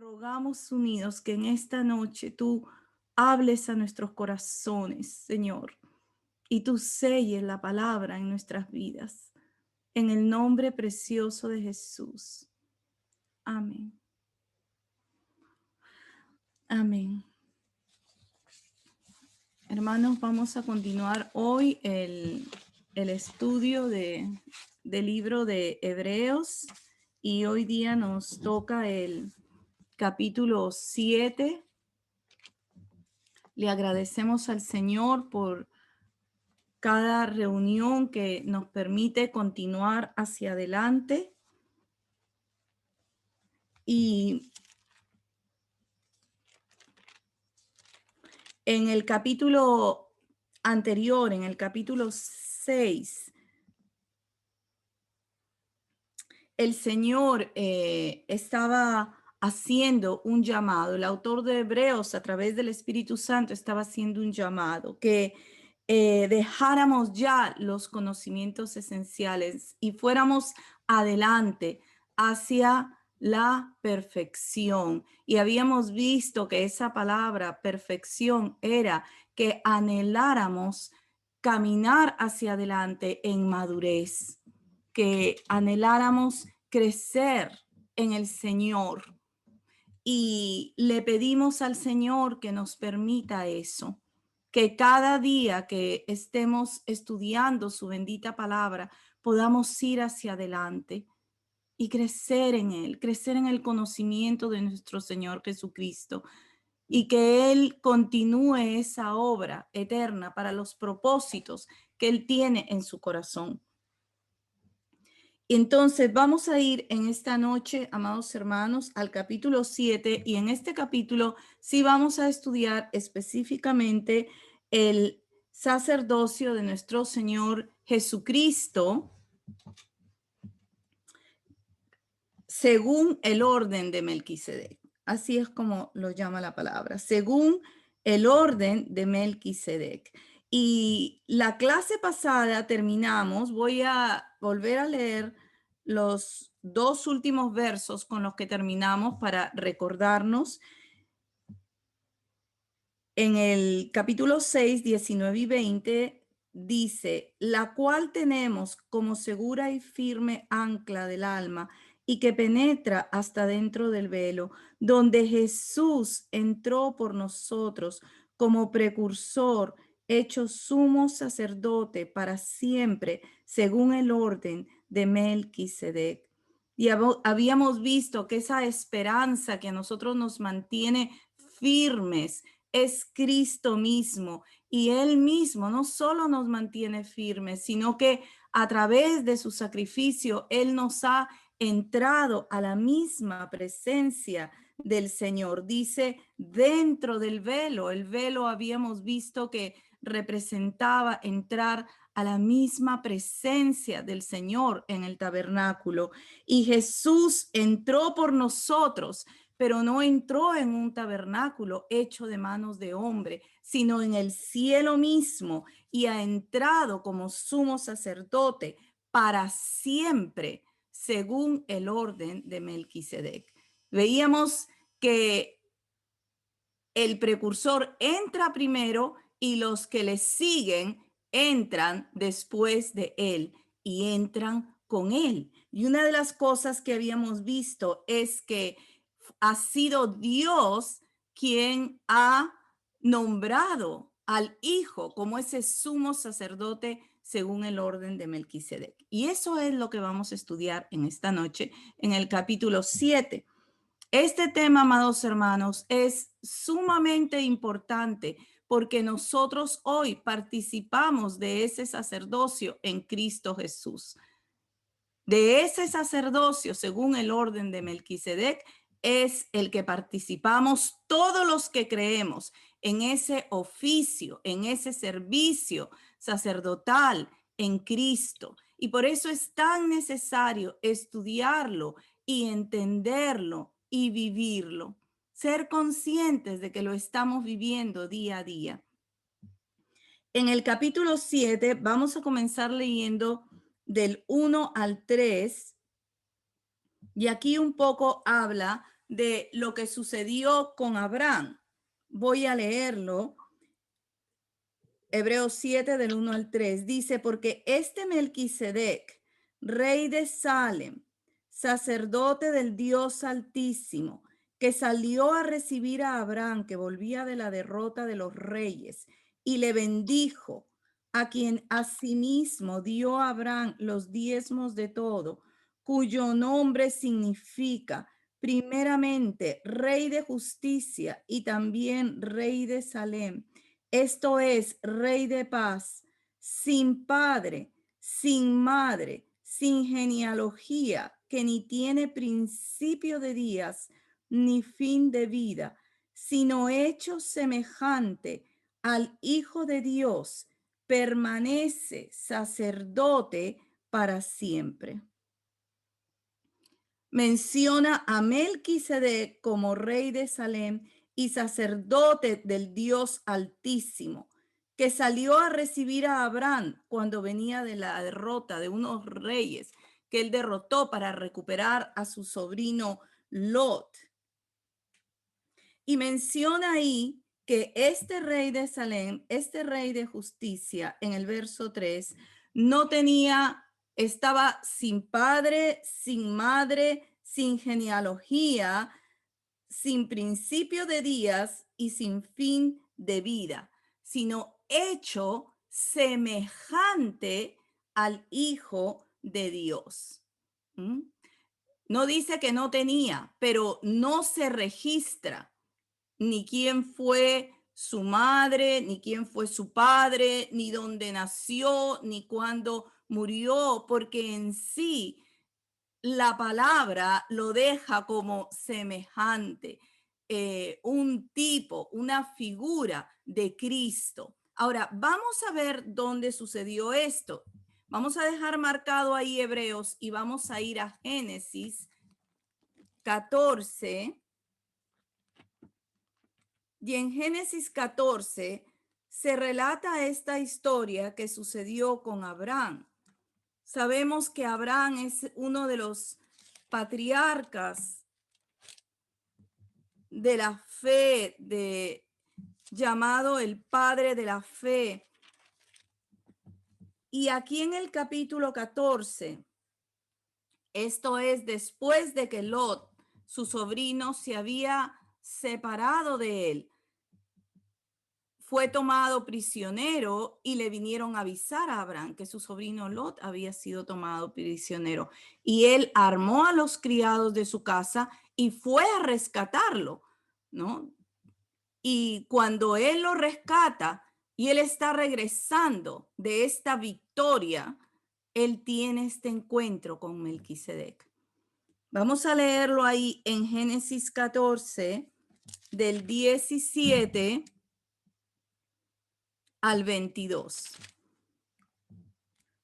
rogamos unidos que en esta noche tú hables a nuestros corazones, Señor, y tú selles la palabra en nuestras vidas. En el nombre precioso de Jesús. Amén. Amén. Hermanos, vamos a continuar hoy el estudio del libro de Hebreos y hoy día nos toca el capítulo 7. Le agradecemos al Señor por cada reunión que nos permite continuar hacia adelante. Y en el capítulo anterior, en el capítulo 6, el Señor estaba haciendo un llamado. El autor de Hebreos, a través del Espíritu Santo, estaba haciendo un llamado que dejáramos ya los conocimientos esenciales y fuéramos adelante hacia la perfección. Y habíamos visto que esa palabra perfección era que anheláramos caminar hacia adelante en madurez, que anheláramos crecer en el Señor. Y le pedimos al Señor que nos permita eso, que cada día que estemos estudiando su bendita palabra podamos ir hacia adelante y crecer en Él, crecer en el conocimiento de nuestro Señor Jesucristo, y que Él continúe esa obra eterna para los propósitos que Él tiene en su corazón. Entonces vamos a ir en esta noche, amados hermanos, al capítulo 7, y en este capítulo sí vamos a estudiar específicamente el sacerdocio de nuestro Señor Jesucristo según el orden de Melquisedec. Así es como lo llama la palabra, según el orden de Melquisedec. Y la clase pasada terminamos, voy a volver a leer los dos últimos versos con los que terminamos para recordarnos. En el capítulo 6, 19 y 20 dice, la cual tenemos como segura y firme ancla del alma y que penetra hasta dentro del velo, donde Jesús entró por nosotros como precursor, hecho sumo sacerdote para siempre, según el orden de Melquisedec. Y habíamos visto que esa esperanza que a nosotros nos mantiene firmes es Cristo mismo, y Él mismo no solo nos mantiene firmes, sino que a través de su sacrificio Él nos ha entrado a la misma presencia del Señor. Dice, dentro del velo. El velo habíamos visto que representaba entrar a la misma presencia del Señor en el tabernáculo. Y Jesús entró por nosotros, pero no entró en un tabernáculo hecho de manos de hombre, sino en el cielo mismo, y ha entrado como sumo sacerdote para siempre, según el orden de Melquisedec. Veíamos que el precursor entra primero y los que le siguen entran después de él y entran con él. Y una de las cosas que habíamos visto es que ha sido Dios quien ha nombrado al Hijo como ese sumo sacerdote según el orden de Melquisedec. Y eso es lo que vamos a estudiar en esta noche en el capítulo 7. Este tema, amados hermanos, es sumamente importante porque nosotros hoy participamos de ese sacerdocio en Cristo Jesús. De ese sacerdocio, según el orden de Melquisedec, es el que participamos todos los que creemos en ese oficio, en ese servicio sacerdotal en Cristo. Y por eso es tan necesario estudiarlo y entenderlo y vivirlo. Ser conscientes de que lo estamos viviendo día a día. En el capítulo 7 vamos a comenzar leyendo del 1 al 3, y aquí un poco habla de lo que sucedió con Abraham. Voy a leerlo. Hebreos 7 del 1 al 3 dice, porque este Melquisedec, rey de Salem, sacerdote del Dios Altísimo, que salió a recibir a Abraham, que volvía de la derrota de los reyes, y le bendijo, a quien asimismo dio a Abraham los diezmos de todo, cuyo nombre significa primeramente rey de justicia y también rey de Salem. Esto es, rey de paz, sin padre, sin madre, sin genealogía, que ni tiene principio de días, ni fin de vida, sino hecho semejante al Hijo de Dios, permanece sacerdote para siempre. Menciona a Melquisedec como rey de Salem y sacerdote del Dios Altísimo, que salió a recibir a Abraham cuando venía de la derrota de unos reyes que él derrotó para recuperar a su sobrino Lot. Y menciona ahí que este rey de Salem, este rey de justicia, en el verso 3, no tenía, estaba sin padre, sin madre, sin genealogía, sin principio de días y sin fin de vida, sino hecho semejante al Hijo de Dios. No dice que no tenía, pero no se registra ni quién fue su madre, ni quién fue su padre, ni dónde nació, ni cuándo murió, porque en sí la palabra lo deja como semejante, un tipo, una figura de Cristo. Ahora, vamos a ver dónde sucedió esto. Vamos a dejar marcado ahí Hebreos y vamos a ir a Génesis 14. Y en Génesis 14 se relata esta historia que sucedió con Abraham. Sabemos que Abraham es uno de los patriarcas de la fe, llamado el padre de la fe. Y aquí en el capítulo 14, esto es después de que Lot, su sobrino, se había separado de él, fue tomado prisionero y le vinieron a avisar a Abraham que su sobrino Lot había sido tomado prisionero. Y él armó a los criados de su casa y fue a rescatarlo, ¿no? Y cuando él lo rescata y él está regresando de esta victoria, él tiene este encuentro con Melquisedec. Vamos a leerlo ahí en Génesis 14, del 17 al 22.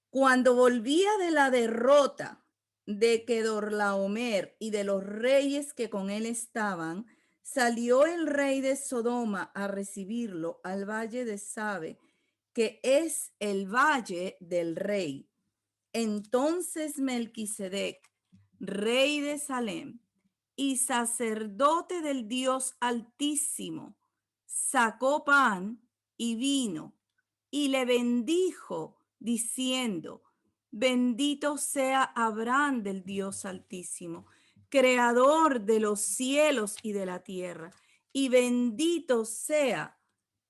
Cuando volvía de la derrota de Kedorlaomer y de los reyes que con él estaban, salió el rey de Sodoma a recibirlo al valle de Sabe, que es el valle del rey. Entonces Melquisedec, rey de Salem y sacerdote del Dios Altísimo, sacó pan y vino y le bendijo diciendo, bendito sea Abraham del Dios Altísimo, creador de los cielos y de la tierra, y bendito sea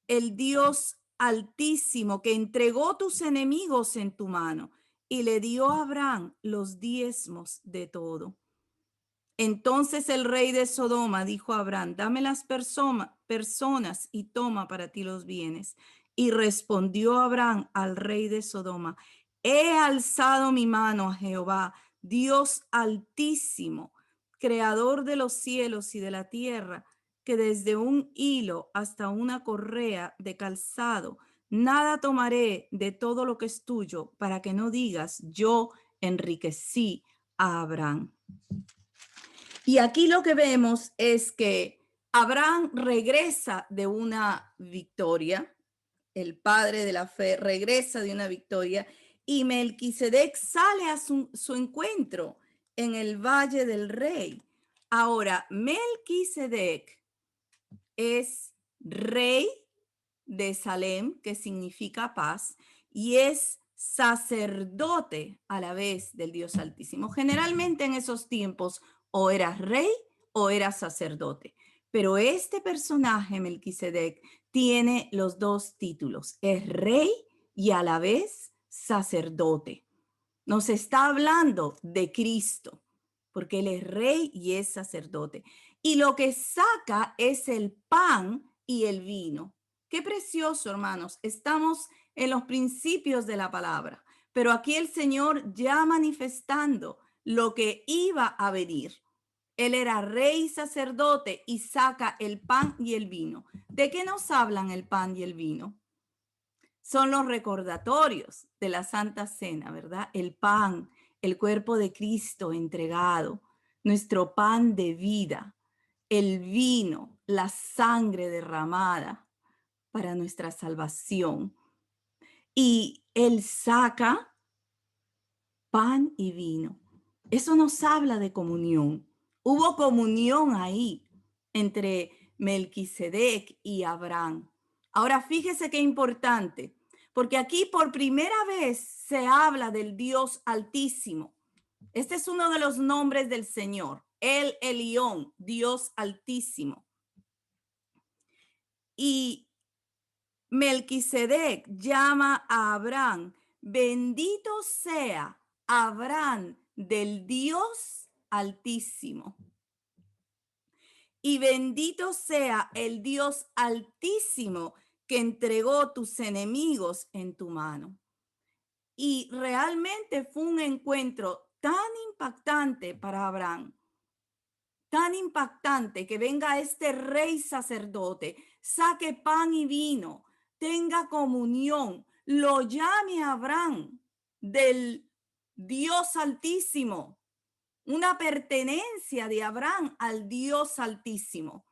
el Dios Altísimo que entregó tus enemigos en tu mano y le dio a Abraham los diezmos de todo. Entonces el rey de Sodoma dijo a Abraham, dame las personas y toma para ti los bienes. Y respondió Abraham al rey de Sodoma, he alzado mi mano a Jehová, Dios Altísimo, creador de los cielos y de la tierra, que desde un hilo hasta una correa de calzado, nada tomaré de todo lo que es tuyo, para que no digas, yo enriquecí a Abraham. Y aquí lo que vemos es que Abraham regresa de una victoria, el padre de la fe regresa de una victoria y Melquisedec sale a su encuentro en el Valle del Rey. Ahora, Melquisedec es rey de Salem, que significa paz, y es sacerdote a la vez del Dios Altísimo. Generalmente en esos tiempos o eras rey o eras sacerdote, pero este personaje, Melquisedec, tiene los dos títulos, es rey y a la vez sacerdote. Nos está hablando de Cristo, porque Él es rey y es sacerdote. Y lo que saca es el pan y el vino. Qué precioso, hermanos. Estamos en los principios de la palabra, pero aquí el Señor ya manifestando lo que iba a venir. Él era rey y sacerdote y saca el pan y el vino. ¿De qué nos hablan el pan y el vino? Son los recordatorios de la Santa Cena, ¿verdad? El pan, el cuerpo de Cristo entregado, nuestro pan de vida, el vino, la sangre derramada para nuestra salvación. Y Él saca pan y vino. Eso nos habla de comunión. Hubo comunión ahí entre Melquisedec y Abraham. Ahora fíjese qué importante, porque aquí por primera vez se habla del Dios Altísimo. Este es uno de los nombres del Señor, El Elión, Dios Altísimo. Y Melquisedec llama a Abraham, bendito sea Abraham del Dios Altísimo. Y bendito sea el Dios Altísimo que entregó tus enemigos en tu mano. Y realmente fue un encuentro tan impactante para Abraham, tan impactante que venga este rey sacerdote, saque pan y vino, tenga comunión, lo llame a Abraham del Dios Altísimo, una pertenencia de Abraham al Dios Altísimo,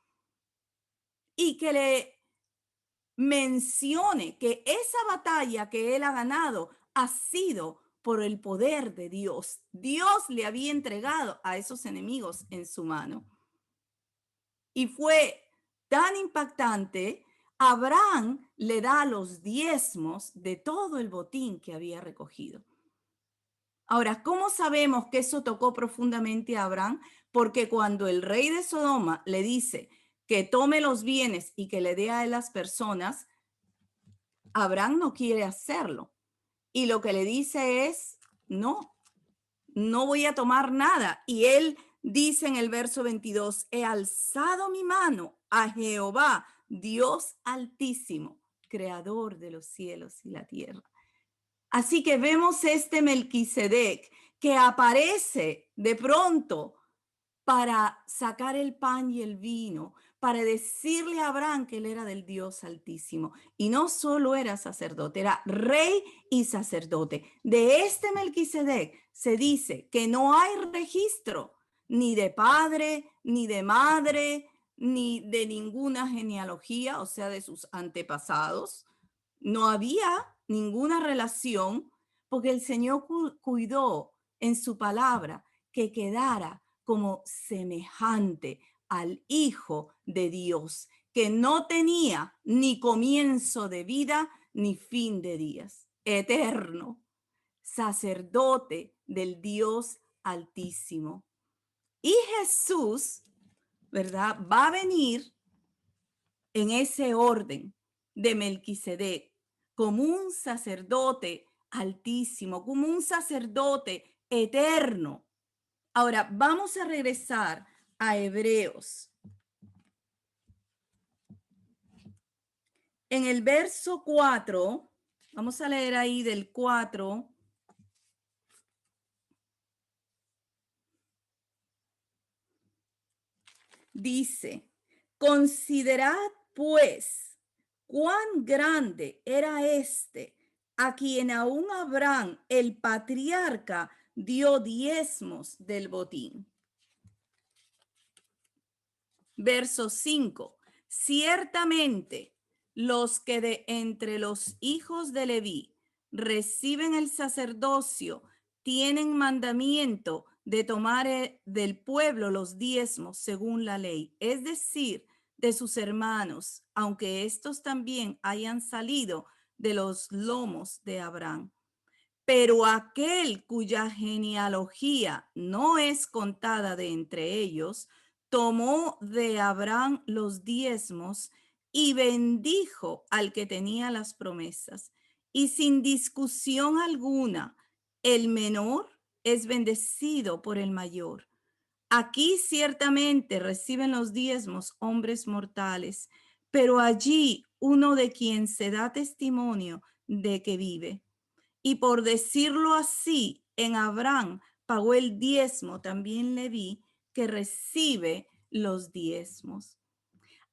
y que le mencione que esa batalla que él ha ganado ha sido por el poder de Dios. Dios le había entregado a esos enemigos en su mano. Y fue tan impactante, Abraham le da los diezmos de todo el botín que había recogido. Ahora, ¿cómo sabemos que eso tocó profundamente a Abraham? Porque cuando el rey de Sodoma le dice que tome los bienes y que le dé a las personas, Abraham no quiere hacerlo. Y lo que le dice es, no, no voy a tomar nada. Y él dice en el verso 22, he alzado mi mano a Jehová, Dios Altísimo, creador de los cielos y la tierra. Así que vemos este Melquisedec que aparece de pronto para sacar el pan y el vino, para decirle a Abraham que él era del Dios Altísimo. Y no solo era sacerdote, era rey y sacerdote. De este Melquisedec se dice que no hay registro ni de padre, ni de madre, ni de ninguna genealogía, o sea, de sus antepasados. No había ninguna relación porque el Señor cuidó en su palabra que quedara como semejante al Hijo de Dios, que no tenía ni comienzo de vida ni fin de días, eterno, sacerdote del Dios Altísimo. Y Jesús, ¿verdad? Va a venir en ese orden de Melquisedec, como un sacerdote altísimo, como un sacerdote eterno. Ahora, vamos a regresar a Hebreos. En el verso 4, vamos a leer ahí del 4. Dice, considerad pues cuán grande era este, a quien aún Abraham, el patriarca, dio diezmos del botín. Verso 5. Ciertamente, los que de entre los hijos de Leví reciben el sacerdocio tienen mandamiento de tomar del pueblo los diezmos según la ley, es decir, de sus hermanos, aunque estos también hayan salido de los lomos de Abraham. Pero aquel cuya genealogía no es contada de entre ellos, tomó de Abraham los diezmos y bendijo al que tenía las promesas. Y sin discusión alguna, el menor es bendecido por el mayor. Aquí ciertamente reciben los diezmos hombres mortales, pero allí uno de quien se da testimonio de que vive. Y por decirlo así, en Abraham pagó el diezmo también Leví, que recibe los diezmos.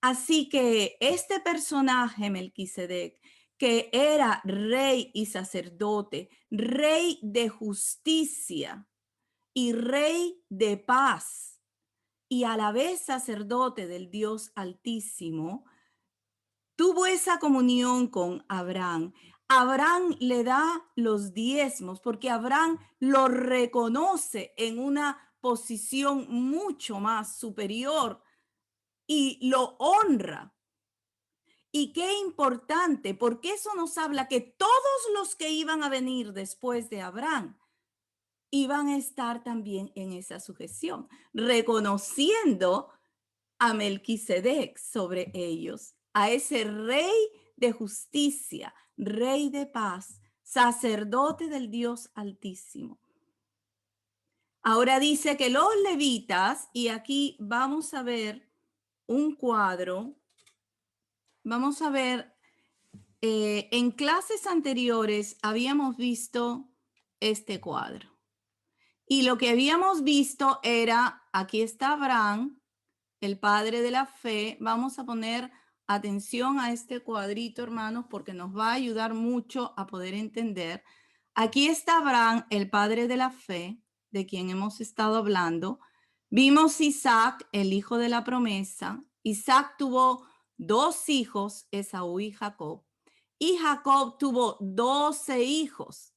Así que este personaje, Melquisedec, que era rey y sacerdote, rey de justicia y rey de paz, y a la vez sacerdote del Dios Altísimo, tuvo esa comunión con Abraham. Abraham le da los diezmos porque Abraham lo reconoce en una posición mucho más superior y lo honra. Y qué importante, porque eso nos habla que todos los que iban a venir después de Abraham iban a estar también en esa sujeción, reconociendo a Melquisedec sobre ellos, a ese rey de justicia, rey de paz, sacerdote del Dios Altísimo. Ahora dice que los levitas, y aquí vamos a ver un cuadro, vamos a ver, en clases anteriores habíamos visto este cuadro. Y lo que habíamos visto era, aquí está Abraham, el padre de la fe. Vamos a poner atención a este cuadrito, hermanos, porque nos va a ayudar mucho a poder entender. Aquí está Abraham, el padre de la fe, de quien hemos estado hablando. Vimos Isaac, el hijo de la promesa. Isaac tuvo 2 hijos, Esaú y Jacob. Y Jacob tuvo 12 hijos,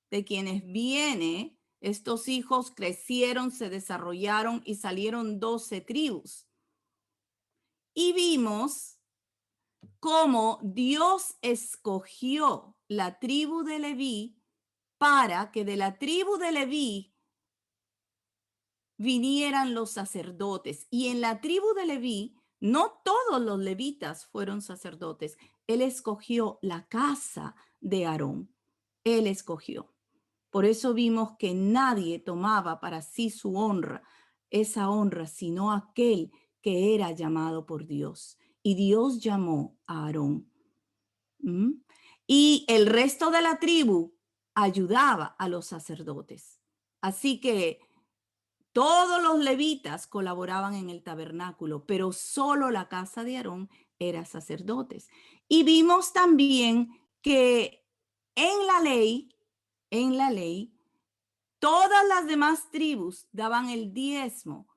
de quienes viene. Estos hijos crecieron, se desarrollaron y salieron 12 tribus. Y vimos cómo Dios escogió la tribu de Leví para que de la tribu de Leví vinieran los sacerdotes. Y en la tribu de Leví, no todos los levitas fueron sacerdotes. Él escogió la casa de Aarón. Él escogió. Por eso vimos que nadie tomaba para sí su honra, esa honra, sino aquel que era llamado por Dios. Y Dios llamó a Aarón. Y el resto de la tribu ayudaba a los sacerdotes. Así que todos los levitas colaboraban en el tabernáculo, pero solo la casa de Aarón era sacerdotes. Y vimos también que en la ley, todas las demás tribus daban el diezmo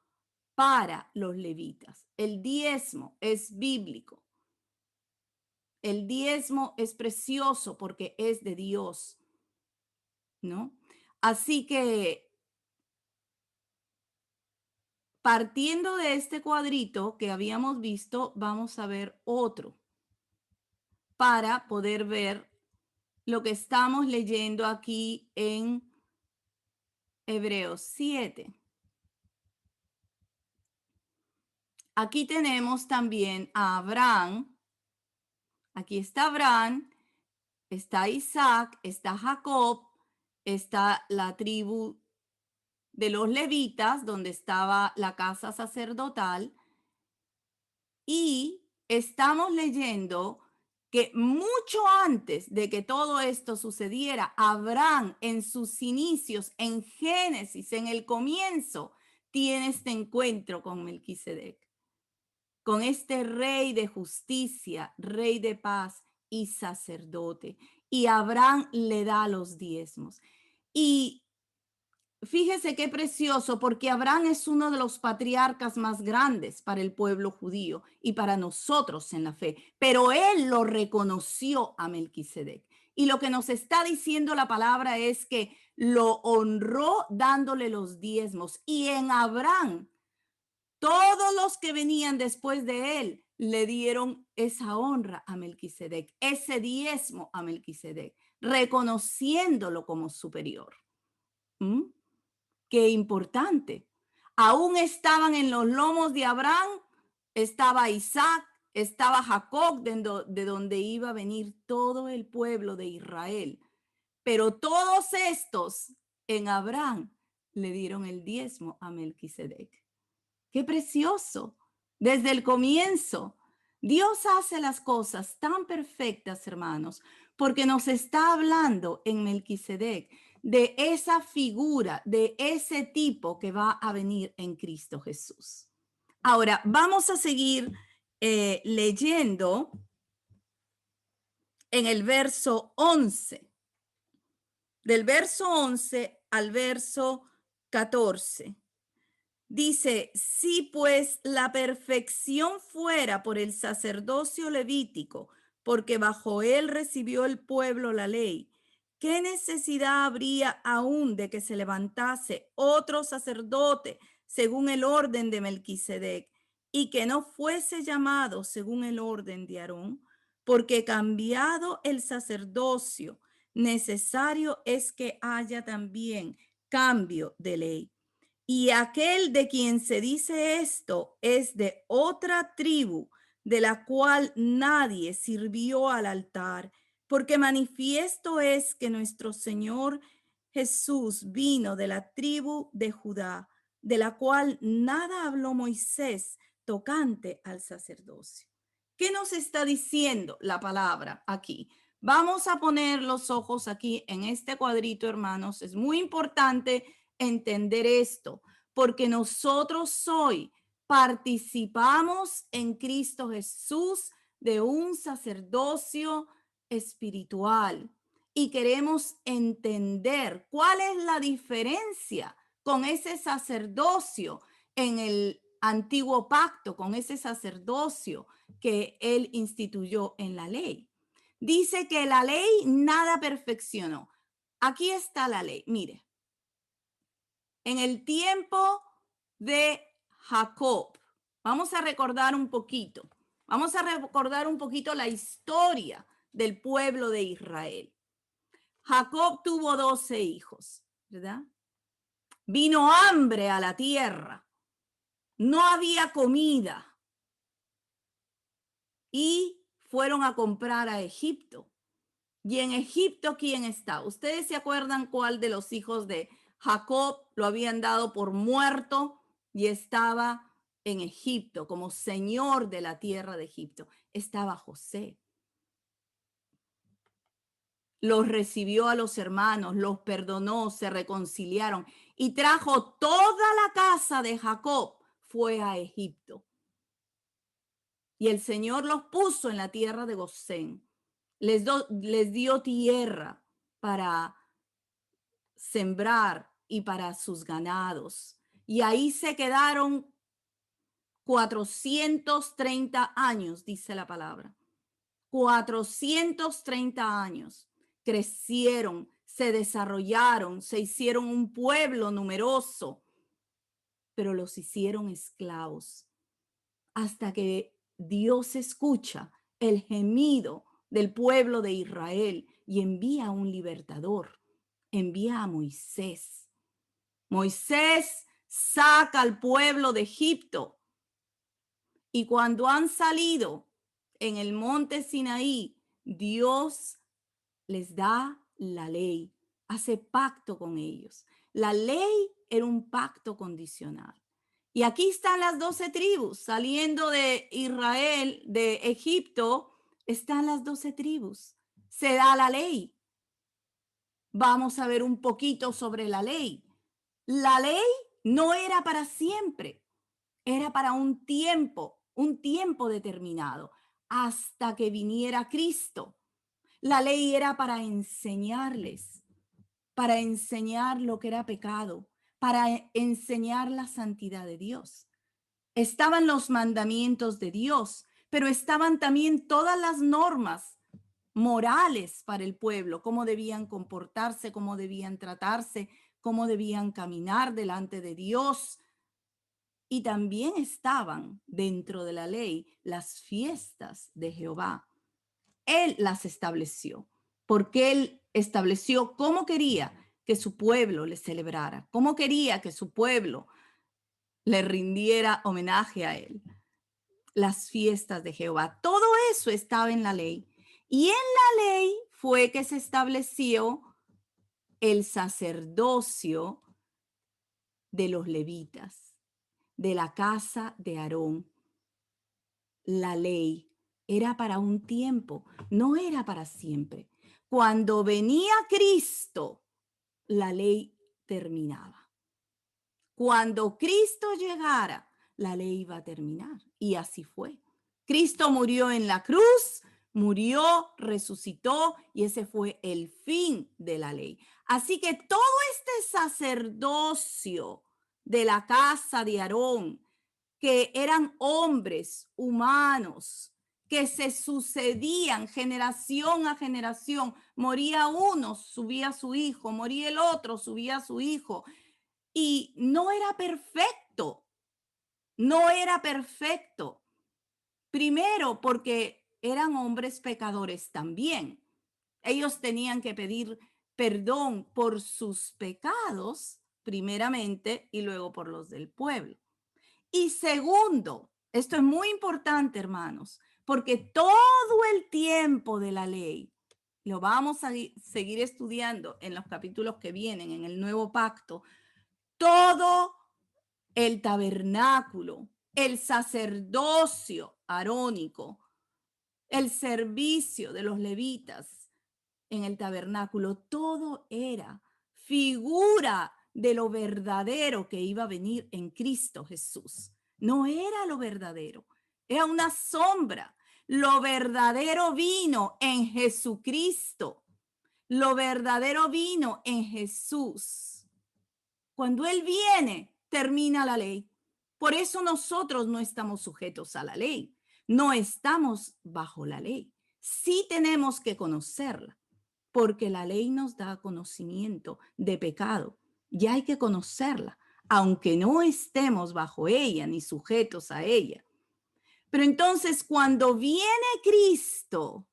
para los levitas. El diezmo es bíblico. El diezmo es precioso porque es de Dios, ¿no? Así que partiendo de este cuadrito que habíamos visto, vamos a ver otro para poder ver lo que estamos leyendo aquí en Hebreos 7. Aquí tenemos también a Abraham. Aquí está Abraham, está Isaac, está Jacob, está la tribu de los levitas, donde estaba la casa sacerdotal. Y estamos leyendo que mucho antes de que todo esto sucediera, Abraham en sus inicios, en Génesis, en el comienzo, tiene este encuentro con Melquisedec, con este rey de justicia, rey de paz y sacerdote. Y Abraham le da los diezmos. Y fíjese qué precioso, porque Abraham es uno de los patriarcas más grandes para el pueblo judío y para nosotros en la fe, pero él lo reconoció a Melquisedec. Y lo que nos está diciendo la palabra es que lo honró dándole los diezmos. Y en Abraham, todos los que venían después de él le dieron esa honra a Melquisedec, ese diezmo a Melquisedec, reconociéndolo como superior. ¿Mm? Qué importante. Aún estaban en los lomos de Abraham, estaba Isaac, estaba Jacob, de donde iba a venir todo el pueblo de Israel. Pero todos estos en Abraham le dieron el diezmo a Melquisedec. Qué precioso. Desde el comienzo, Dios hace las cosas tan perfectas, hermanos, porque nos está hablando en Melquisedec de esa figura, de ese tipo que va a venir en Cristo Jesús. Ahora, vamos a seguir leyendo en el verso 11. Del verso 11 al verso 14. Dice, si pues la perfección fuera por el sacerdocio levítico, porque bajo él recibió el pueblo la ley, ¿qué necesidad habría aún de que se levantase otro sacerdote según el orden de Melquisedec y que no fuese llamado según el orden de Aarón? Porque cambiado el sacerdocio, necesario es que haya también cambio de ley. Y aquel de quien se dice esto es de otra tribu, de la cual nadie sirvió al altar, porque manifiesto es que nuestro Señor Jesús vino de la tribu de Judá, de la cual nada habló Moisés tocante al sacerdocio. ¿Qué nos está diciendo la palabra aquí? Vamos a poner los ojos aquí en este cuadrito, hermanos. Es muy importante entender esto, porque nosotros hoy participamos en Cristo Jesús de un sacerdocio espiritual y queremos entender cuál es la diferencia con ese sacerdocio en el antiguo pacto, con ese sacerdocio que él instituyó en la ley. Dice que la ley nada perfeccionó. Aquí está la ley. Mire, en el tiempo de Jacob, vamos a recordar un poquito. Vamos a recordar un poquito la historia del pueblo de Israel. Jacob tuvo 12 hijos, ¿verdad? Vino hambre a la tierra. No había comida. Y fueron a comprar a Egipto. Y en Egipto, ¿quién está? ¿Ustedes se acuerdan cuál de los hijos de Jacob lo habían dado por muerto y estaba en Egipto como señor de la tierra de Egipto? Estaba José. Los recibió a los hermanos, los perdonó, se reconciliaron y trajo toda la casa de Jacob, fue a Egipto. Y el Señor los puso en la tierra de Gosén. Les dio tierra para sembrar y para sus ganados. Y ahí se quedaron 430 años, dice la palabra. 430 años. Crecieron, se desarrollaron, se hicieron un pueblo numeroso, pero los hicieron esclavos hasta que Dios escucha el gemido del pueblo de Israel y envía a un libertador, envía a Moisés. Moisés saca al pueblo de Egipto y cuando han salido en el monte Sinaí, Dios les da la ley, hace pacto con ellos. La ley era un pacto condicional. Y aquí están las 12 tribus saliendo de Israel, de Egipto, están las 12 tribus. Se da la ley. Vamos a ver un poquito sobre la ley. La ley no era para siempre, era para un tiempo determinado, hasta que viniera Cristo. La ley era para enseñarles, para enseñar lo que era pecado, para enseñar la santidad de Dios. Estaban los mandamientos de Dios, pero estaban también todas las normas morales para el pueblo, cómo debían comportarse, cómo debían tratarse, cómo debían caminar delante de Dios. Y también estaban dentro de la ley las fiestas de Jehová. Él las estableció, porque él estableció cómo quería que su pueblo le celebrara, cómo quería que su pueblo le rindiera homenaje a él. Las fiestas de Jehová, todo eso estaba en la ley. Y en la ley fue que se estableció el sacerdocio de los levitas, de la casa de Aarón. La ley era para un tiempo, no era para siempre. Cuando venía Cristo, la ley terminaba. Cuando Cristo llegara, la ley iba a terminar. Y así fue. Cristo murió en la cruz, murió, resucitó y ese fue el fin de la ley. Así que todo este sacerdocio de la casa de Aarón, que eran hombres humanos, que se sucedían generación a generación. Moría uno, subía su hijo, moría el otro, subía su hijo. Y no era perfecto, no era perfecto. Primero, porque eran hombres pecadores también. Ellos tenían que pedir perdón por sus pecados, primeramente, y luego por los del pueblo. Y segundo, esto es muy importante, hermanos, porque todo el tiempo de la ley, lo vamos a seguir estudiando en los capítulos que vienen, en el nuevo pacto, todo el tabernáculo, el sacerdocio arónico, el servicio de los levitas en el tabernáculo, todo era figura de lo verdadero que iba a venir en Cristo Jesús. No era lo verdadero, era una sombra. Lo verdadero vino en Jesucristo. Lo verdadero vino en Jesús. Cuando Él viene, termina la ley. Por eso nosotros no estamos sujetos a la ley. No estamos bajo la ley. Sí tenemos que conocerla, porque la ley nos da conocimiento de pecado. Ya hay que conocerla, aunque no estemos bajo ella ni sujetos a ella. Pero entonces cuando viene Cristo,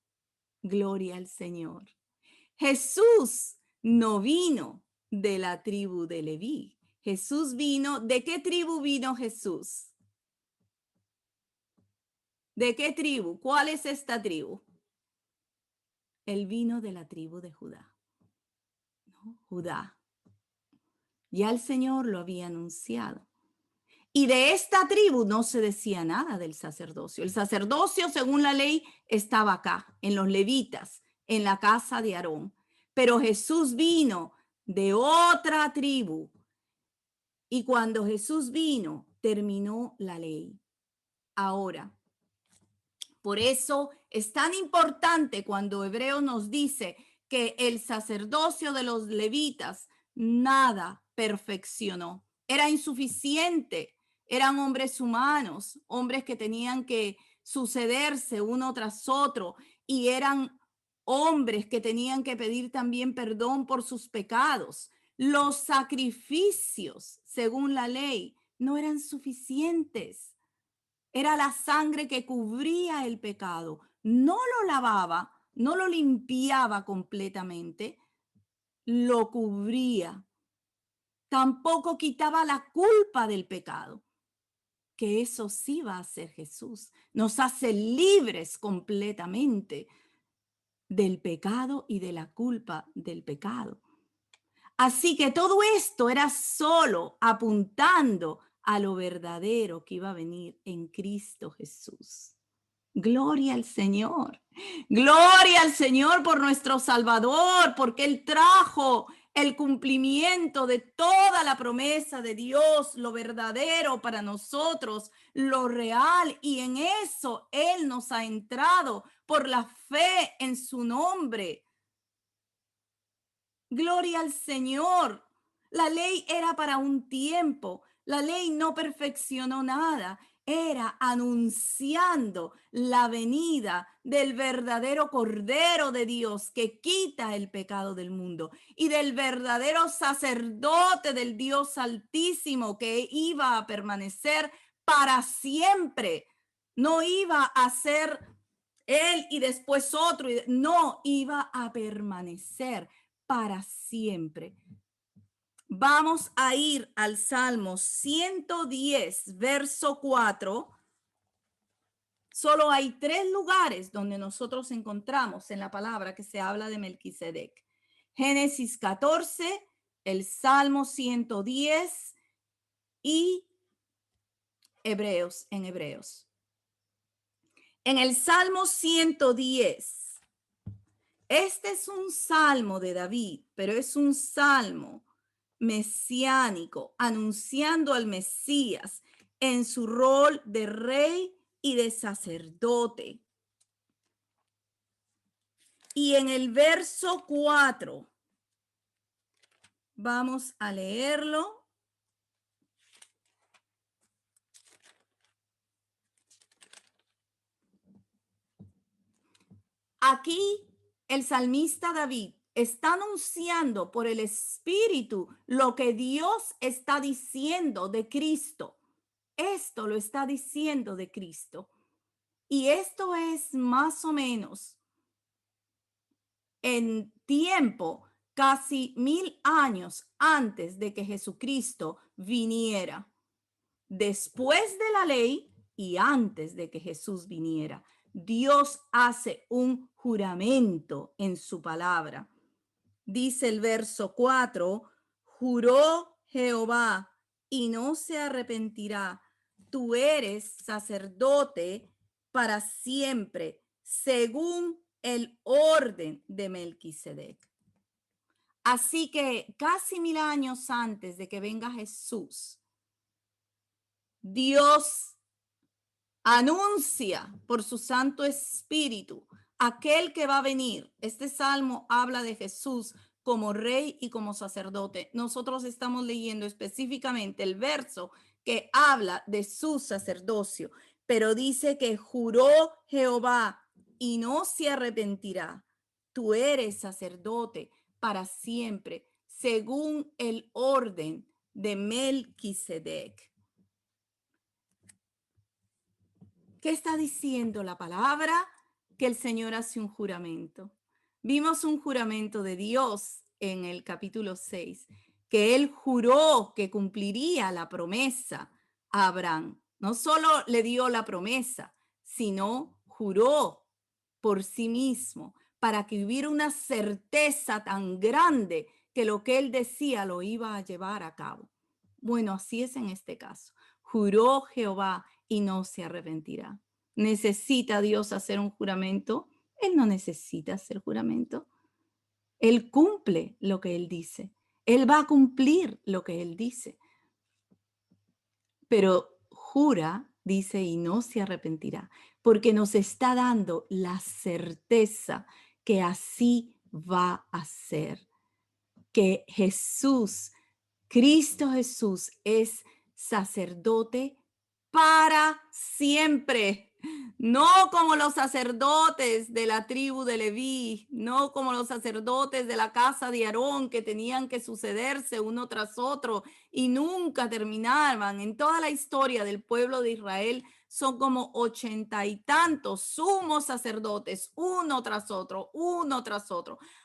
gloria al Señor. Jesús no vino de la tribu de Leví. Jesús vino, ¿de qué tribu vino Jesús? ¿De qué tribu? ¿Cuál es esta tribu? Él vino de la tribu de Judá. ¿No? Judá. Ya el Señor lo había anunciado. Y de esta tribu no se decía nada del sacerdocio. El sacerdocio, según la ley, estaba acá, en los levitas, en la casa de Aarón. Pero Jesús vino de otra tribu. Y cuando Jesús vino, terminó la ley. Ahora, por eso es tan importante cuando Hebreo nos dice que el sacerdocio de los levitas nada perfeccionó. Era insuficiente. Eran hombres humanos, hombres que tenían que sucederse uno tras otro y eran hombres que tenían que pedir también perdón por sus pecados. Los sacrificios, según la ley, no eran suficientes. Era la sangre que cubría el pecado. No lo lavaba, no lo limpiaba completamente, lo cubría. Tampoco quitaba la culpa del pecado, que eso sí va a hacer Jesús. Nos hace libres completamente del pecado y de la culpa del pecado. Así que todo esto era solo apuntando a lo verdadero que iba a venir en Cristo Jesús. Gloria al Señor. Gloria al Señor por nuestro Salvador, porque Él trajo el cumplimiento de toda la promesa de Dios, lo verdadero para nosotros, lo real, y en eso Él nos ha entrado por la fe en su nombre. Gloria al Señor. La ley era para un tiempo. La ley no perfeccionó nada. era anunciando la venida del verdadero Cordero de Dios que quita el pecado del mundo y del verdadero sacerdote del Dios Altísimo que iba a permanecer para siempre. No iba a ser él y después otro, no, iba a permanecer para siempre. Vamos a ir al Salmo 110, verso 4. Solo hay 3 lugares donde nosotros encontramos en la palabra que se habla de Melquisedec. Génesis 14, el Salmo 110 y Hebreos, en Hebreos. En el Salmo 110, este es un salmo de David, pero es un salmo mesiánico, anunciando al Mesías en su rol de rey y de sacerdote. Y en el verso 4, vamos a leerlo. Aquí el salmista David está anunciando por el Espíritu lo que Dios está diciendo de Cristo. Esto lo está diciendo de Cristo. Y esto es más o menos en tiempo, casi 1000 años antes de que Jesucristo viniera. Después de la ley y antes de que Jesús viniera, Dios hace un juramento en su palabra. Dice el verso 4, juró Jehová y no se arrepentirá. Tú eres sacerdote para siempre, según el orden de Melquisedec. Así que casi 1000 años antes de que venga Jesús, Dios anuncia por su Santo Espíritu aquel que va a venir. Este salmo habla de Jesús como rey y como sacerdote. Nosotros estamos leyendo específicamente el verso que habla de su sacerdocio, pero dice que juró Jehová y no se arrepentirá. Tú eres sacerdote para siempre, según el orden de Melquisedec. ¿Qué está diciendo la palabra? Que el Señor hace un juramento. Vimos un juramento de Dios en el capítulo 6, que Él juró que cumpliría la promesa a Abraham. No solo le dio la promesa, sino juró por sí mismo para que hubiera una certeza tan grande que lo que Él decía lo iba a llevar a cabo. Bueno, así es en este caso. Juró Jehová y no se arrepentirá. ¿Necesita Dios hacer un juramento? Él no necesita hacer juramento. Él cumple lo que Él dice. Él va a cumplir lo que Él dice. Pero jura, dice, y no se arrepentirá, porque nos está dando la certeza que así va a ser. Que Jesús, Cristo Jesús, es sacerdote para siempre. No como los sacerdotes de la tribu de Leví, no como los sacerdotes de la casa de Aarón que tenían que sucederse uno tras otro y nunca terminaban. En toda la historia del pueblo de Israel son como 80 y tantos sumos sacerdotes, uno tras otro,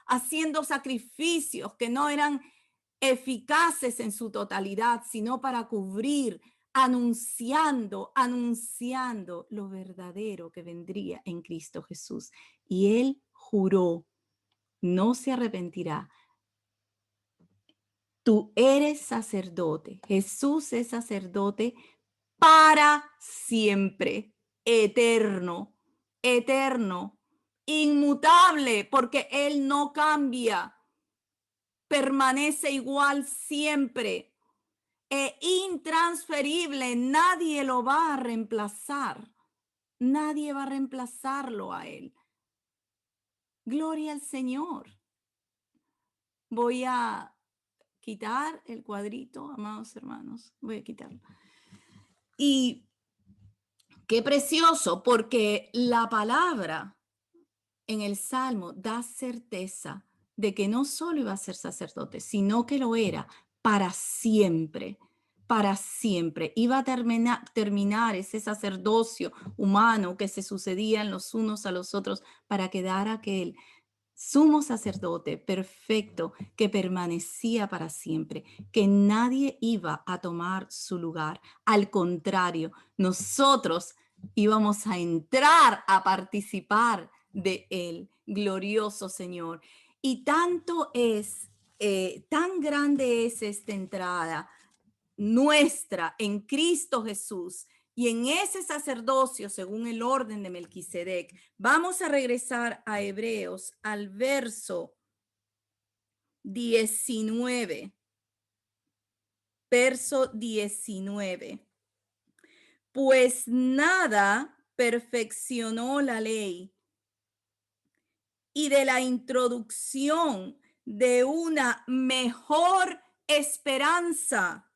haciendo sacrificios que no eran eficaces en su totalidad, sino para cubrir, anunciando lo verdadero que vendría en Cristo Jesús. Y Él juró, no se arrepentirá. Tú eres sacerdote, Jesús es sacerdote para siempre, eterno, eterno, inmutable, porque Él no cambia, permanece igual siempre. E intransferible, nadie lo va a reemplazar. Nadie va a reemplazarlo a Él. Gloria al Señor. Voy a quitar el cuadrito, amados hermanos. Voy a quitarlo. Y Qué precioso, porque la palabra en el Salmo da certeza de que no solo iba a ser sacerdote, sino que lo era para siempre, para siempre. Iba a terminar ese sacerdocio humano que se sucedían los unos a los otros para quedar aquel sumo sacerdote perfecto que permanecía para siempre, que nadie iba a tomar su lugar. Al contrario, nosotros íbamos a entrar a participar de él, glorioso Señor. Y tanto es, tan grande es esta entrada nuestra en Cristo Jesús y en ese sacerdocio según el orden de Melquisedec. Vamos a regresar a Hebreos al verso 19. Verso 19. Pues nada perfeccionó la ley y de la introducción de una mejor esperanza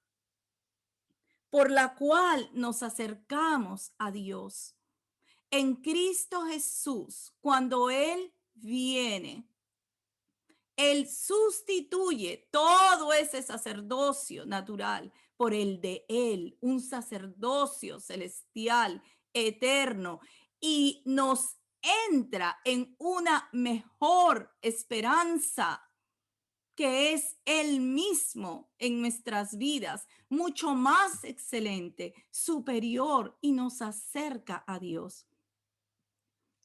por la cual nos acercamos a Dios. En Cristo Jesús, cuando Él viene, Él sustituye todo ese sacerdocio natural por el de Él, un sacerdocio celestial, eterno, y nos entra en una mejor esperanza que es Él mismo en nuestras vidas, mucho más excelente, superior y nos acerca a Dios.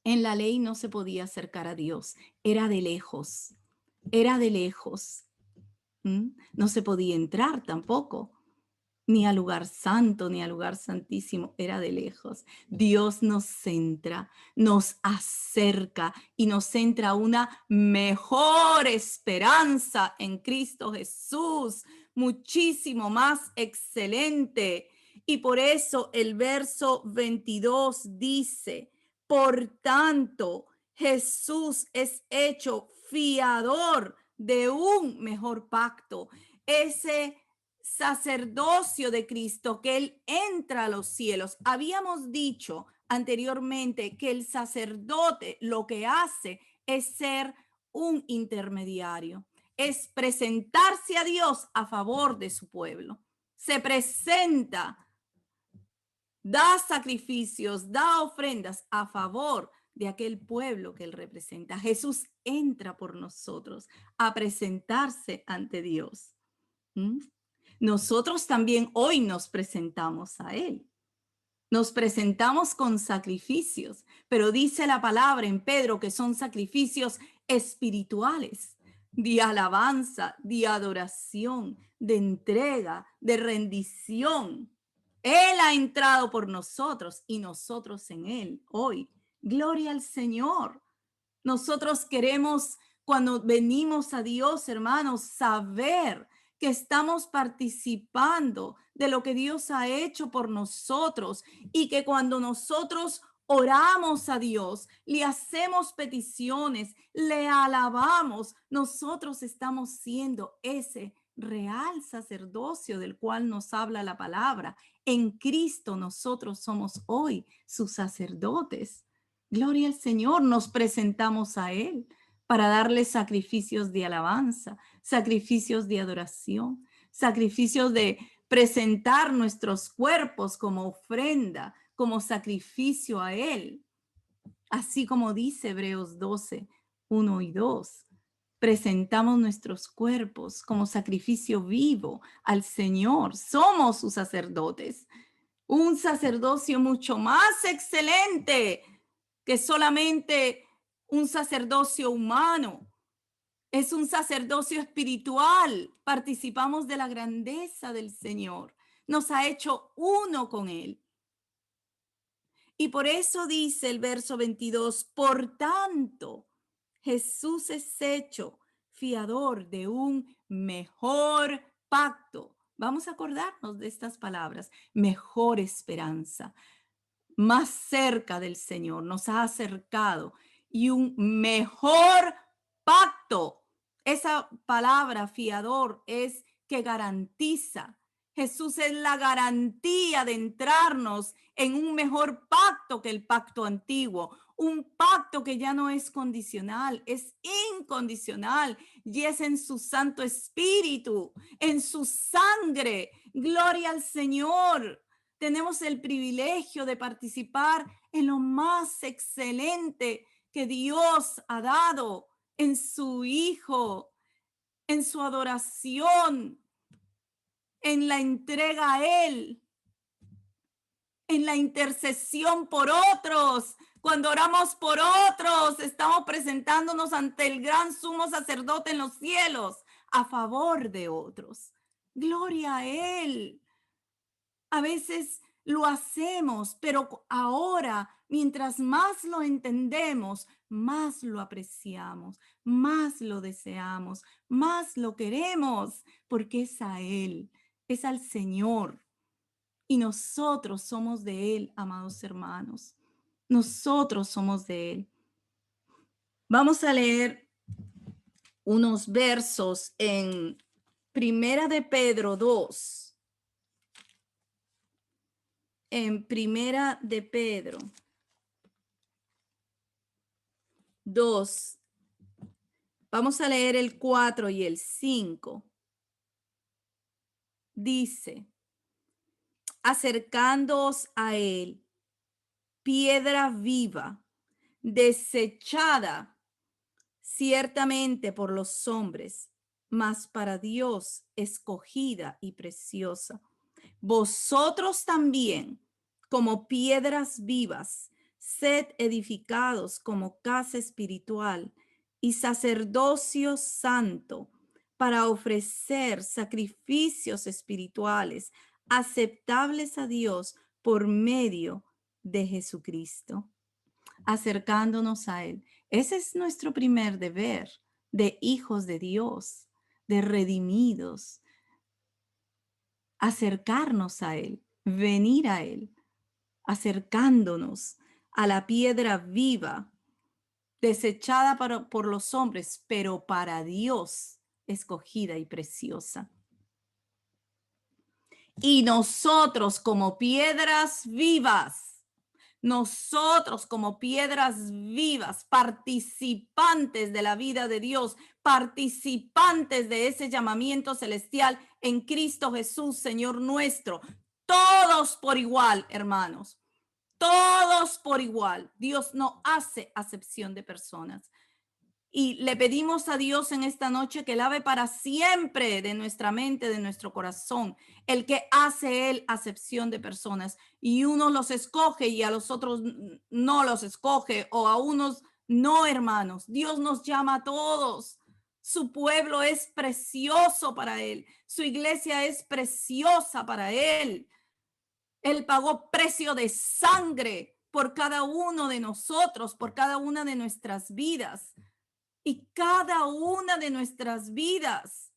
En la ley no se podía acercar a Dios, era de lejos, era de lejos. No se podía entrar tampoco, ni al lugar santo, ni al lugar santísimo, era de lejos. Dios nos centra, nos acerca y nos centra a una mejor esperanza en Cristo Jesús, muchísimo más excelente. Y por eso el verso 22 dice, por tanto, Jesús es hecho fiador de un mejor pacto. Ese sacerdocio de Cristo, que Él entra a los cielos. Habíamos dicho anteriormente que el sacerdote lo que hace es ser un intermediario, es presentarse a Dios a favor de su pueblo. Se presenta, da sacrificios, da ofrendas a favor de aquel pueblo que Él representa. Jesús entra por nosotros a presentarse ante Dios. Nosotros también hoy nos presentamos a Él. Nos presentamos con sacrificios, pero dice la palabra en Pedro que son sacrificios espirituales, de alabanza, de adoración, de entrega, de rendición. Él ha entrado por nosotros y nosotros en Él hoy. Gloria al Señor. Nosotros queremos, cuando venimos a Dios, hermanos, saber que estamos participando de lo que Dios ha hecho por nosotros y que cuando nosotros oramos a Dios, le hacemos peticiones, le alabamos, nosotros estamos siendo ese real sacerdocio del cual nos habla la palabra. En Cristo nosotros somos hoy sus sacerdotes. Gloria al Señor, nos presentamos a Él para darle sacrificios de alabanza, sacrificios de adoración, sacrificios de presentar nuestros cuerpos como ofrenda, como sacrificio a Él. Así como dice Hebreos 12, 1 y 2. Presentamos nuestros cuerpos como sacrificio vivo al Señor. Somos sus sacerdotes. Un sacerdocio mucho más excelente que solamente un sacerdocio humano. Es un sacerdocio espiritual. Participamos de la grandeza del Señor. Nos ha hecho uno con Él. Y por eso dice el verso 22, por tanto, Jesús es hecho fiador de un mejor pacto. Vamos a acordarnos de estas palabras, mejor esperanza, más cerca del Señor, nos ha acercado y un mejor pacto. Esa palabra fiador es que garantiza, Jesús es la garantía de entrarnos en un mejor pacto que el pacto antiguo, un pacto que ya no es condicional, es incondicional y es en su Santo Espíritu, en su sangre. Gloria al Señor. Tenemos el privilegio de participar en lo más excelente que Dios ha dado en su Hijo, en su adoración, en la entrega a Él, en la intercesión por otros. Cuando oramos por otros, estamos presentándonos ante el gran sumo sacerdote en los cielos a favor de otros. Gloria a Él. A veces lo hacemos, pero ahora, mientras más lo entendemos, más lo apreciamos, más lo deseamos, más lo queremos, porque es a Él, es al Señor. Y nosotros somos de Él, amados hermanos. Nosotros somos de Él. Vamos a leer unos versos en Primera de Pedro 2. En Primera de Pedro 2. Vamos a leer el 4 y el 5. Dice, acercándoos a Él, piedra viva, desechada ciertamente por los hombres, mas para Dios escogida y preciosa. Vosotros también, como piedras vivas, sed edificados como casa espiritual y sacerdocio santo para ofrecer sacrificios espirituales aceptables a Dios por medio de Jesucristo, acercándonos a Él. Ese es nuestro primer deber de hijos de Dios, de redimidos, acercarnos a Él, venir a Él, acercándonos a la piedra viva, desechada por los hombres, pero para Dios escogida y preciosa. Y nosotros como piedras vivas, participantes de la vida de Dios, participantes de ese llamamiento celestial en Cristo Jesús, Señor nuestro, todos por igual, hermanos, todos por igual. Dios no hace acepción de personas. Y le pedimos a Dios en esta noche que lave para siempre de nuestra mente, de nuestro corazón, el que hace Él acepción de personas. Y unos los escoge y a los otros no los escoge, o a unos no, hermanos. Dios nos llama a todos. Su pueblo es precioso para Él. Su iglesia es preciosa para Él. Él pagó precio de sangre por cada uno de nosotros, por cada una de nuestras vidas. Y cada una de nuestras vidas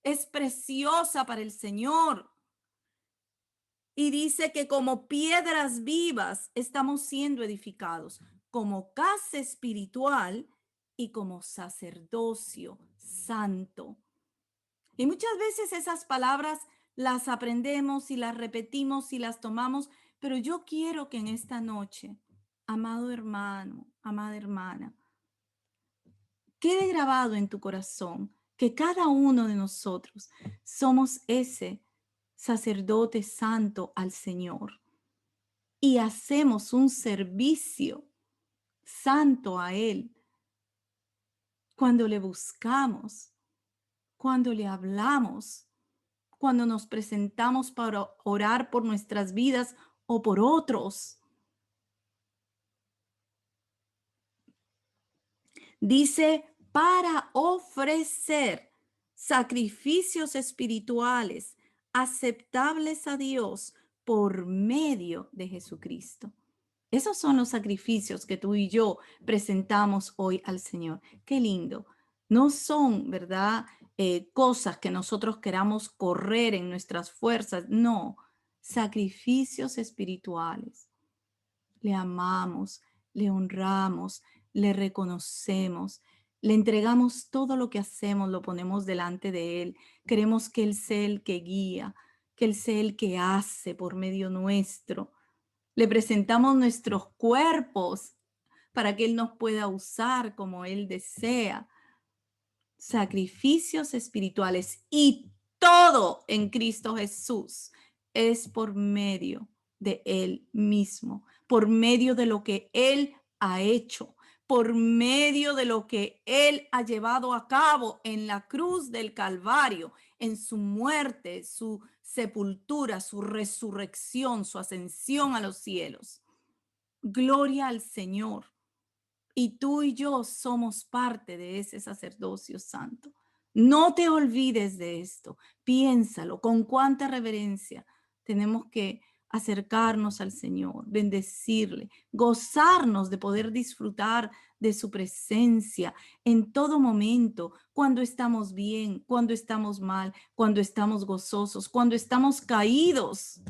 es preciosa para el Señor. Y dice que como piedras vivas estamos siendo edificados, como casa espiritual y como sacerdocio santo. Y muchas veces esas palabras las aprendemos y las repetimos y las tomamos, pero yo quiero que en esta noche, amado hermano, amada hermana, quede grabado en tu corazón que cada uno de nosotros somos ese sacerdote santo al Señor y hacemos un servicio santo a Él cuando le buscamos, cuando le hablamos, cuando nos presentamos para orar por nuestras vidas o por otros. Dice, para ofrecer sacrificios espirituales aceptables a Dios por medio de Jesucristo. Esos son los sacrificios que tú y yo presentamos hoy al Señor. Qué lindo. No son, ¿verdad? Cosas que nosotros queramos correr en nuestras fuerzas. No, sacrificios espirituales. Le amamos, le honramos, le reconocemos, le entregamos todo lo que hacemos, lo ponemos delante de Él. Queremos que Él sea el que guía, que Él sea el que hace por medio nuestro. Le presentamos nuestros cuerpos para que Él nos pueda usar como Él desea. Sacrificios espirituales y todo en Cristo Jesús es por medio de Él mismo, por medio de lo que Él ha hecho, por medio de lo que Él ha llevado a cabo en la cruz del Calvario, en su muerte, su sepultura, su resurrección, su ascensión a los cielos. Gloria al Señor. Y tú y yo somos parte de ese sacerdocio santo. No te olvides de esto. Piénsalo con cuánta reverencia tenemos que acercarnos al Señor, bendecirle, gozarnos de poder disfrutar de su presencia en todo momento, cuando estamos bien, cuando estamos mal, cuando estamos gozosos, cuando estamos caídos,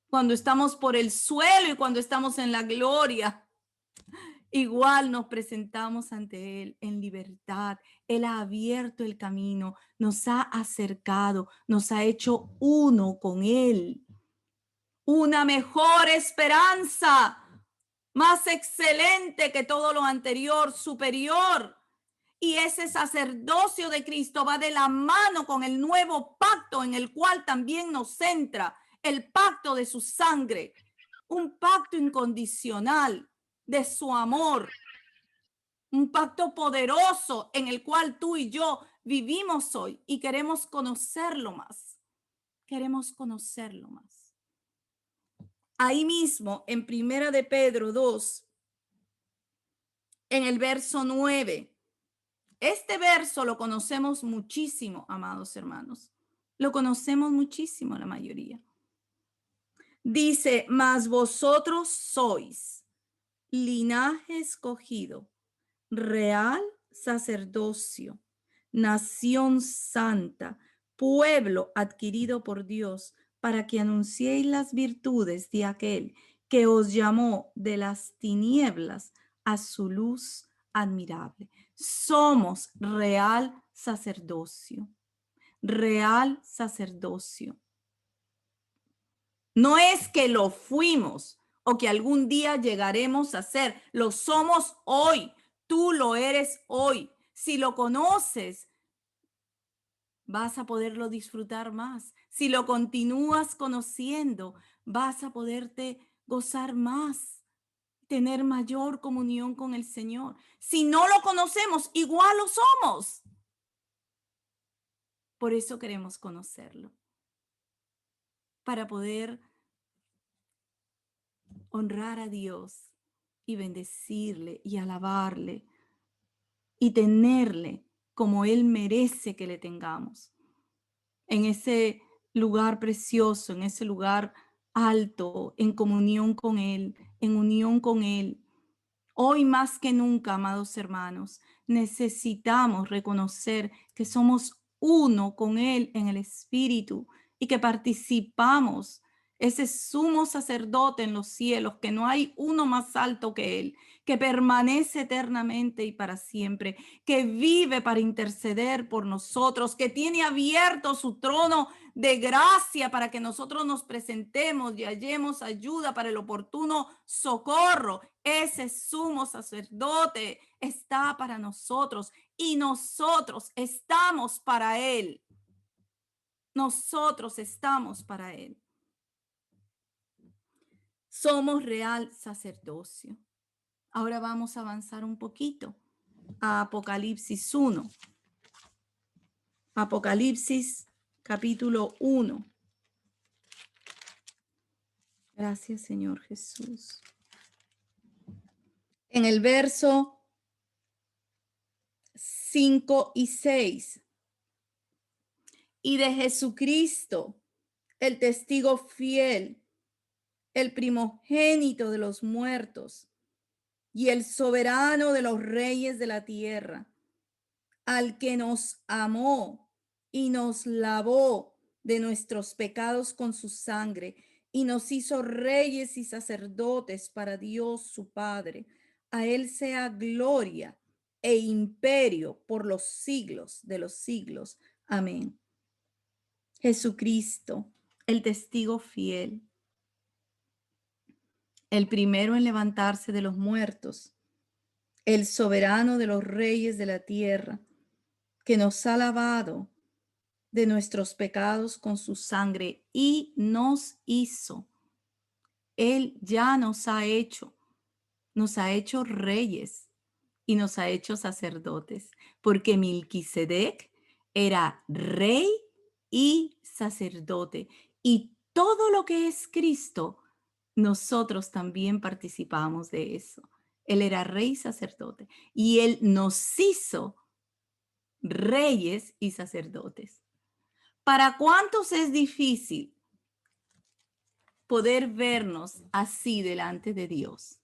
cuando estamos por el suelo y cuando estamos en la gloria. Igual nos presentamos ante Él en libertad. Él ha abierto el camino, nos ha acercado, nos ha hecho uno con Él. Una mejor esperanza, más excelente que todo lo anterior, superior. Y ese sacerdocio de Cristo va de la mano con el nuevo pacto en el cual también nos centra, el pacto de su sangre, un pacto incondicional de su amor, un pacto poderoso en el cual tú y yo vivimos hoy y queremos conocerlo más. Queremos conocerlo más. Ahí mismo, en Primera de Pedro 2, en el verso 9. Este verso lo conocemos muchísimo, amados hermanos. Lo conocemos muchísimo la mayoría. Dice, mas vosotros sois linaje escogido, real sacerdocio, nación santa, pueblo adquirido por Dios, para que anunciéis las virtudes de aquel que os llamó de las tinieblas a su luz admirable. Somos real sacerdocio, real sacerdocio. No es que lo fuimos o que algún día llegaremos a ser, lo somos hoy. Tú lo eres hoy. Si lo conoces, vas a poderlo disfrutar más. Si lo continúas conociendo, vas a poderte gozar más, tener mayor comunión con el Señor. Si no lo conocemos, igual lo somos. Por eso queremos conocerlo, para poder honrar a Dios y bendecirle y alabarle y tenerle como Él merece que le tengamos. En ese lugar precioso, en ese lugar alto, en comunión con Él, en unión con Él. Hoy más que nunca, amados hermanos, necesitamos reconocer que somos uno con Él en el Espíritu y que participamos ese sumo sacerdote en los cielos, que no hay uno más alto que Él, que permanece eternamente y para siempre, que vive para interceder por nosotros, que tiene abierto su trono de gracia para que nosotros nos presentemos y hallemos ayuda para el oportuno socorro. Ese sumo sacerdote está para nosotros y nosotros estamos para Él. Nosotros estamos para Él. Somos real sacerdocio. Ahora vamos a avanzar un poquito a Apocalipsis 1. Apocalipsis capítulo 1. Gracias, Señor Jesús. En el verso 5 y 6. Y de Jesucristo, el testigo fiel, el primogénito de los muertos y el soberano de los reyes de la tierra, al que nos amó y nos lavó de nuestros pecados con su sangre y nos hizo reyes y sacerdotes para Dios su Padre. A Él sea gloria e imperio por los siglos de los siglos. Amén. Jesucristo, el testigo fiel, el primero en levantarse de los muertos, el soberano de los reyes de la tierra, que nos ha lavado de nuestros pecados con su sangre y nos hizo. Él ya nos ha hecho reyes y nos ha hecho sacerdotes, porque Melquisedec era rey y sacerdote. Y todo lo que es Cristo, nosotros también participamos de eso. Él era rey y sacerdote, y Él nos hizo reyes y sacerdotes. ¿Para cuántos es difícil poder vernos así delante de Dios?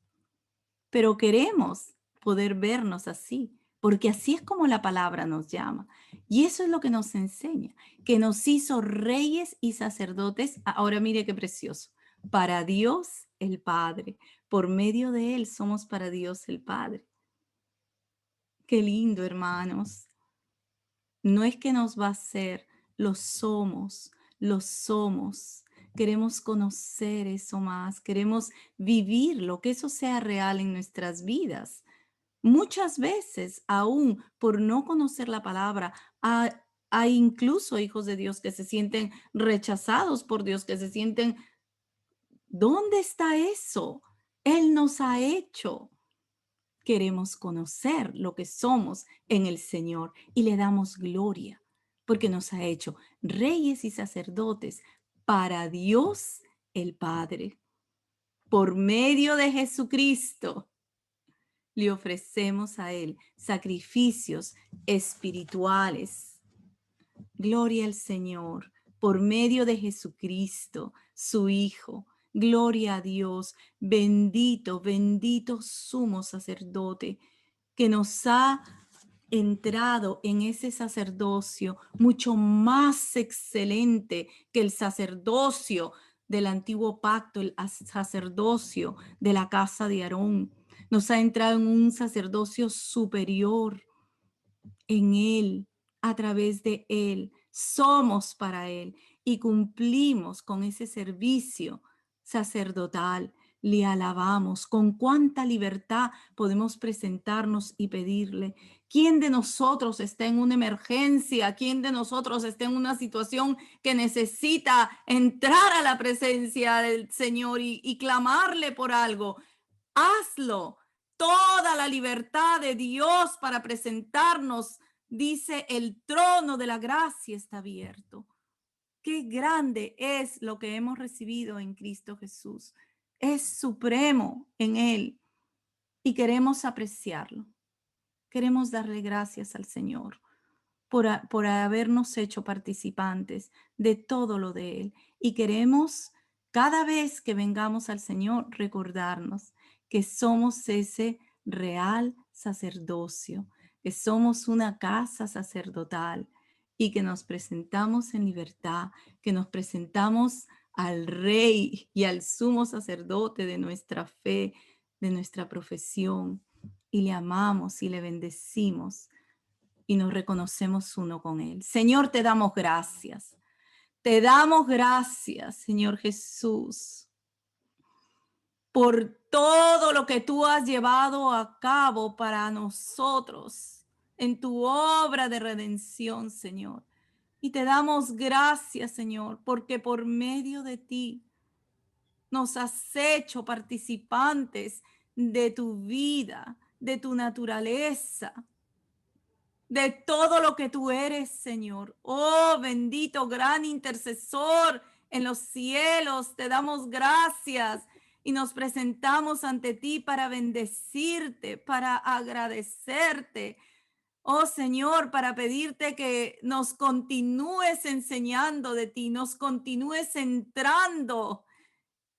Pero queremos poder vernos así, porque así es como la palabra nos llama. Y eso es lo que nos enseña, que nos hizo reyes y sacerdotes. Ahora mire qué precioso. Para Dios el Padre. Por medio de Él somos para Dios el Padre. Qué lindo, hermanos. No es que nos va a hacer, lo somos, lo somos. Queremos conocer eso más, queremos vivirlo, que eso sea real en nuestras vidas. Muchas veces, aún por no conocer la palabra, hay incluso hijos de Dios que se sienten rechazados por Dios, que se sienten, ¿dónde está eso? Él nos ha hecho. Queremos conocer lo que somos en el Señor y le damos gloria porque nos ha hecho reyes y sacerdotes para Dios el Padre. Por medio de Jesucristo le ofrecemos a Él sacrificios espirituales. Gloria al Señor, por medio de Jesucristo, su Hijo. Gloria a Dios, bendito, bendito sumo sacerdote que nos ha entrado en ese sacerdocio mucho más excelente que el sacerdocio del antiguo pacto, el sacerdocio de la casa de Aarón. Nos ha entrado en un sacerdocio superior en Él, a través de Él. Somos para Él y cumplimos con ese servicio sacerdotal. Le alabamos. Con cuánta libertad podemos presentarnos y pedirle. ¿Quién de nosotros está en una emergencia? ¿Quién de nosotros está en una situación que necesita entrar a la presencia del Señor y clamarle por algo? Hazlo. Toda la libertad de Dios para presentarnos, dice, el trono de la gracia está abierto. Qué grande es lo que hemos recibido en Cristo Jesús. Es supremo en Él y queremos apreciarlo. Queremos darle gracias al Señor por habernos hecho participantes de todo lo de Él. Y queremos, cada vez que vengamos al Señor, recordarnos que somos ese real sacerdocio, que somos una casa sacerdotal y que nos presentamos en libertad, que nos presentamos al Rey y al sumo sacerdote de nuestra fe, de nuestra profesión, y le amamos y le bendecimos y nos reconocemos uno con Él. Señor, te damos gracias. Te damos gracias, Señor Jesús, por todo lo que tú has llevado a cabo para nosotros en tu obra de redención, Señor. Y te damos gracias, Señor, porque por medio de ti nos has hecho participantes de tu vida, de tu naturaleza, de todo lo que tú eres, Señor. Oh, bendito, gran intercesor en los cielos, te damos gracias y nos presentamos ante ti para bendecirte, para agradecerte. Oh Señor, para pedirte que nos continúes enseñando de ti, nos continúes entrando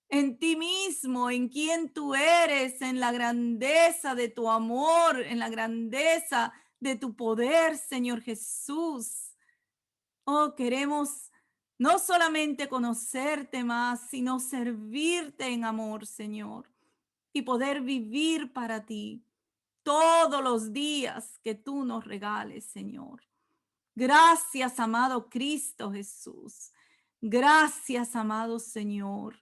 en ti mismo, en quién tú eres, en la grandeza de tu amor, en la grandeza de tu poder, Señor Jesús. Oh, queremos no solamente conocerte más, sino servirte en amor, Señor, y poder vivir para ti todos los días que tú nos regales, Señor. Gracias, amado Cristo Jesús. Gracias, amado Señor.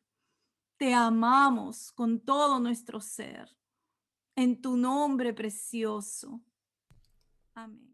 Te amamos con todo nuestro ser. En tu nombre precioso. Amén.